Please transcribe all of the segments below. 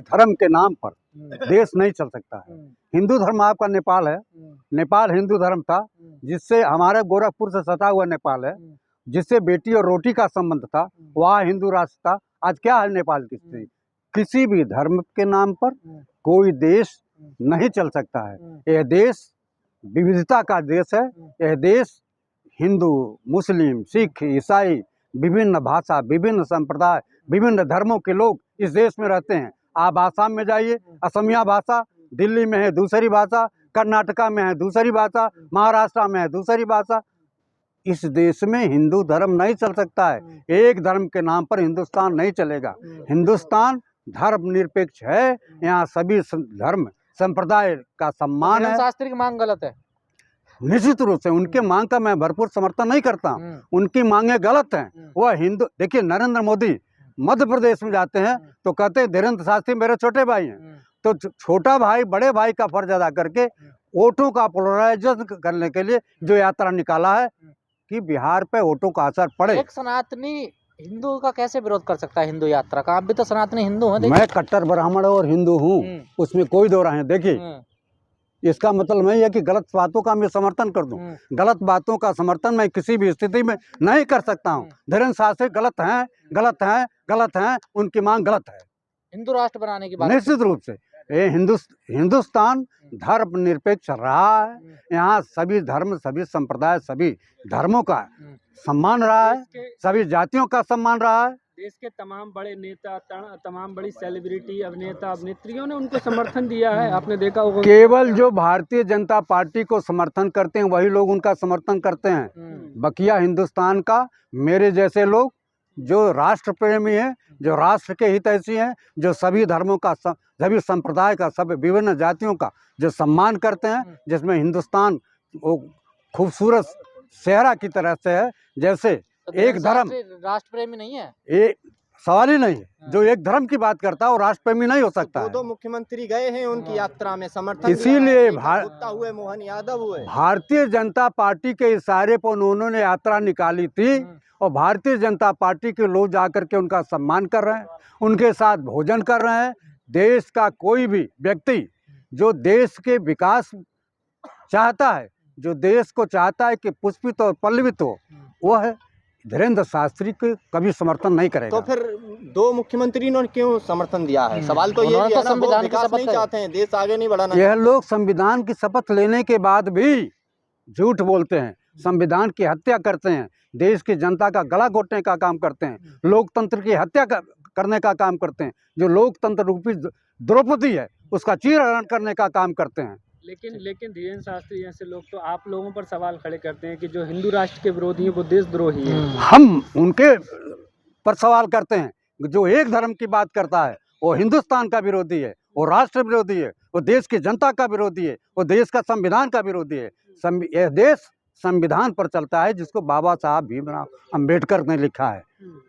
धर्म के नाम पर देश नहीं चल सकता है। हिंदू धर्म आपका नेपाल है, नेपाल हिंदू धर्म था, जिससे हमारे गोरखपुर से सटा हुआ नेपाल है, जिससे बेटी और रोटी का संबंध था, वहाँ हिंदू राष्ट्र था। आज क्या है नेपाल की स्थिति? किसी भी धर्म के नाम पर कोई देश नहीं चल सकता है। यह देश विविधता का देश है। यह देश हिंदू, मुस्लिम, सिख, ईसाई, विभिन्न भाषा, विभिन्न संप्रदाय, विभिन्न धर्मों के लोग इस देश में रहते हैं। आप आसाम में जाइए, असमिया भाषा, दिल्ली में है दूसरी भाषा, कर्नाटका में है दूसरी भाषा, महाराष्ट्र में है दूसरी भाषा। इस देश में हिंदू धर्म नहीं चल सकता है। एक धर्म के नाम पर हिंदुस्तान नहीं चलेगा। हिंदुस्तान धर्मनिरपेक्ष है। यहाँ सभी धर्म संप्रदाय का सम्मान है। शास्त्री की मांग गलत है। निश्चित रूप से उनके मांग का मैं भरपूर समर्थन नहीं करता। उनकी मांगे गलत हैं। वह हिंदू, देखिए नरेंद्र मोदी मध्य प्रदेश में जाते हैं तो कहते हैं धीरेन्द्र शास्त्री मेरे छोटे भाई हैं। तो छोटा भाई बड़े भाई का फर्ज अदा करके वोटों का पोलराइजेशन करने के लिए जो यात्रा निकाला है कि बिहार पे वोटों का असर पड़े। एक सनातनी हिंदू का कैसे विरोध कर सकता है हिंदू यात्रा का? आप भी तो सनातनी हिंदू हैं। मैं कट्टर ब्राह्मण और हिंदू हूँ, उसमें कोई दो राय है। देखिए, इसका मतलब नहीं है कि गलत बातों का मैं समर्थन कर दूं। गलत बातों का समर्थन मैं किसी भी स्थिति में नहीं कर सकता हूं। धीरेन्द्र शास्त्री गलत हैं, गलत हैं, गलत हैं, उनकी मांग गलत है। हिंदू राष्ट्र बनाने की बात निश्चित रूप से ये हिंदुस्तान धर्मनिरपेक्ष रहा है। यहाँ सभी धर्म, सभी संप्रदाय, सभी धर्मों का सम्मान रहा है, सभी जातियों का सम्मान रहा है। देश के तमाम बड़े नेता, तमाम बड़ी सेलिब्रिटी, अभिनेता, अभिनेत्रियों ने उनको समर्थन दिया है। आपने देखा होगा। केवल जो भारतीय जनता पार्टी को समर्थन करते हैं वही लोग उनका समर्थन करते हैं। बकिया हिंदुस्तान का मेरे जैसे लोग जो राष्ट्र प्रेमी हैं, जो राष्ट्र के हितैषी हैं, जो सभी धर्मों का, सभी संप्रदाय का, सब विभिन्न जातियों का जो सम्मान करते हैं, जिसमें हिंदुस्तान वो खूबसूरत सेहरा की तरह से है। जैसे एक धर्म राष्ट्र प्रेमी नहीं है, ये सवाल ही नहीं है। जो एक धर्म की बात करता है वो राष्ट्र प्रेमी नहीं हो सकता। दो मुख्यमंत्री गए हैं उनकी यात्रा में, समर्थन इसीलिए हुए, मोहन यादव हुए। भारतीय जनता पार्टी के इशारे पर उन्होंने यात्रा निकाली थी और भारतीय जनता पार्टी के लोग जाकर के उनका सम्मान कर रहे हैं, उनके साथ भोजन कर रहे हैं। देश का कोई भी व्यक्ति जो देश के विकास चाहता है, जो देश को चाहता है कि पुष्पित और पल्लवित हो, वह धीरेन्द्र शास्त्री को कभी समर्थन नहीं करेगा। तो फिर दो मुख्यमंत्री ने क्यों समर्थन दिया है? सवाल तो ये है ना, वो विकास नहीं चाहते हैं, देश आगे नहीं बढ़ाना। यह लोग संविधान की शपथ लेने के बाद भी झूठ बोलते हैं, संविधान की हत्या करते हैं, देश की जनता का गला घोटने का काम करते हैं, लोकतंत्र की हत्या करने का काम करते हैं। जो लोकतंत्र रूपी द्रौपदी है उसका चीरहरण करने का काम करते हैं। लेकिन धीरेन्द्र शास्त्री जैसे लोग तो आप लोगों पर सवाल खड़े करते हैं कि जो हिंदू राष्ट्र के विरोधी हैं वो देशद्रोही हैं। हम उनके पर सवाल करते हैं। जो एक धर्म की बात करता है वो हिंदुस्तान का विरोधी है, वो राष्ट्र विरोधी है, वो देश की जनता का विरोधी है, वो देश का संविधान का विरोधी है। यह देश संविधान पर चलता है जिसको बाबा साहब भीमराव अंबेडकर ने लिखा है।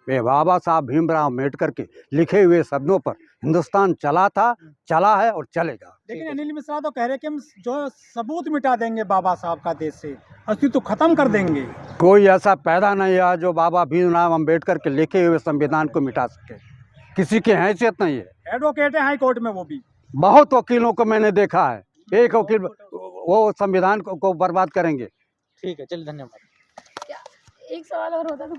वे बाबा साहब भीमराव अंबेडकर के लिखे हुए शब्दों पर हिंदुस्तान चला था, चला है और चलेगा। लेकिन अनिल मिश्रा तो कह रहे कि हम जो सबूत मिटा देंगे बाबा साहब का देश से, अस्तित्व खत्म कर देंगे। कोई ऐसा पैदा नहीं है जो बाबा भीमराव अंबेडकर के लिखे हुए संविधान को मिटा सके। किसी की हैसियत नहीं है। एडवोकेट है हाई कोर्ट में, वो भी बहुत वकीलों को मैंने देखा है। एक वकील वो संविधान को बर्बाद करेंगे। ठीक है, चलिए धन्यवाद। एक सवाल और होता तो